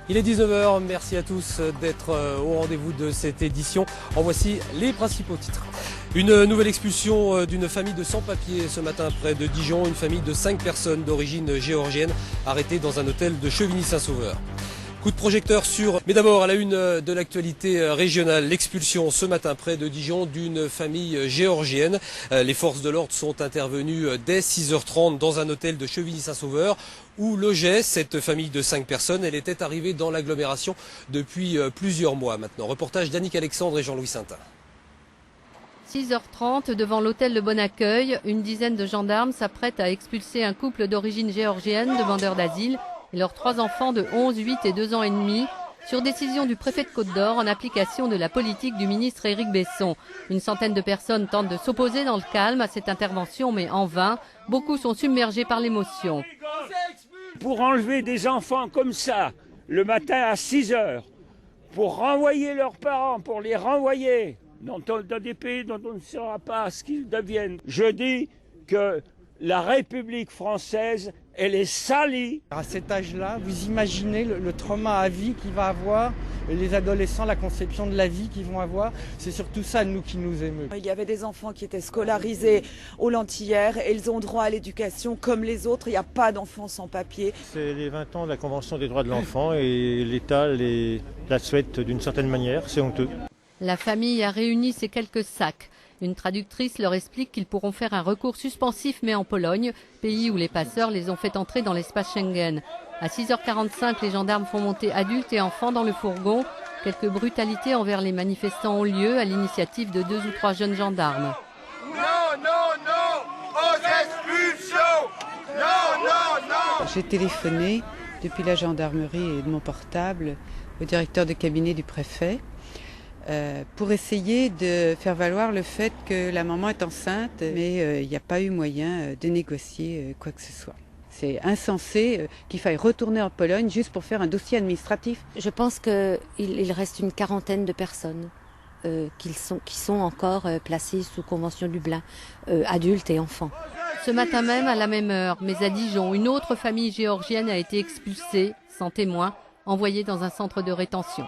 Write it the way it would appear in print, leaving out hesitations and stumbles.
Il est 19 h, merci à tous d'être au rendez-vous de cette édition. En voici les principaux titres. Une nouvelle expulsion d'une famille de sans-papiers ce matin près de Dijon. Une famille de 5 personnes d'origine géorgienne arrêtées dans un hôtel de Chevigny-Saint-Sauveur. Coup de projecteur sur... Mais d'abord, à la une de l'actualité régionale, l'expulsion ce matin près de Dijon d'une famille géorgienne. Les forces de l'ordre sont intervenues dès 6h30 dans un hôtel de Chevigny-Saint-Sauveur où logeait cette famille de 5 personnes. Elle était arrivée dans l'agglomération depuis plusieurs mois maintenant. Reportage d'Annick Alexandre et Jean-Louis Saintin. 6h30, devant l'hôtel Le Bon Accueil, une dizaine de gendarmes s'apprêtent à expulser un couple d'origine géorgienne, demandeurs d'asile, et leurs 3 enfants de 11, 8 et 2 ans et demi, sur décision du préfet de Côte-d'Or en application de la politique du ministre Éric Besson. Une centaine de personnes tentent de s'opposer dans le calme à cette intervention, mais en vain. Beaucoup sont submergés par l'émotion. Pour enlever des enfants comme ça, le matin à 6 h, pour renvoyer leurs parents, pour les renvoyer dans des pays dont on ne saura pas ce qu'ils deviennent. Je dis que la République française, elle est salie. À cet âge-là, vous imaginez le trauma à vie qu'il va avoir, les adolescents, la conception de la vie qu'ils vont avoir. C'est surtout ça, nous, qui nous émeut. Il y avait des enfants qui étaient scolarisés aux Lentillères et ils ont droit à l'éducation comme les autres. Il n'y a pas d'enfants sans papier. C'est les 20 ans de la Convention des droits de l'enfant et l'État la souhaite d'une certaine manière. C'est honteux. La famille a réuni ces quelques sacs. Une traductrice leur explique qu'ils pourront faire un recours suspensif mais en Pologne, pays où les passeurs les ont fait entrer dans l'espace Schengen. À 6h45, les gendarmes font monter adultes et enfants dans le fourgon. Quelques brutalités envers les manifestants ont lieu à l'initiative de 2 ou 3 jeunes gendarmes. Non, non, non, aux expulsions. Non, non, non. J'ai téléphoné depuis la gendarmerie et de mon portable au directeur de cabinet du préfet. Pour essayer de faire valoir le fait que la maman est enceinte, mais il n'y a pas eu moyen de négocier quoi que ce soit. C'est insensé qu'il faille retourner en Pologne juste pour faire un dossier administratif. Je pense qu'il reste une quarantaine de personnes qui sont encore placées sous Convention Dublin, adultes et enfants. Ce matin même, à la même heure, mais à Dijon, une autre famille géorgienne a été expulsée, sans témoin, envoyée dans un centre de rétention.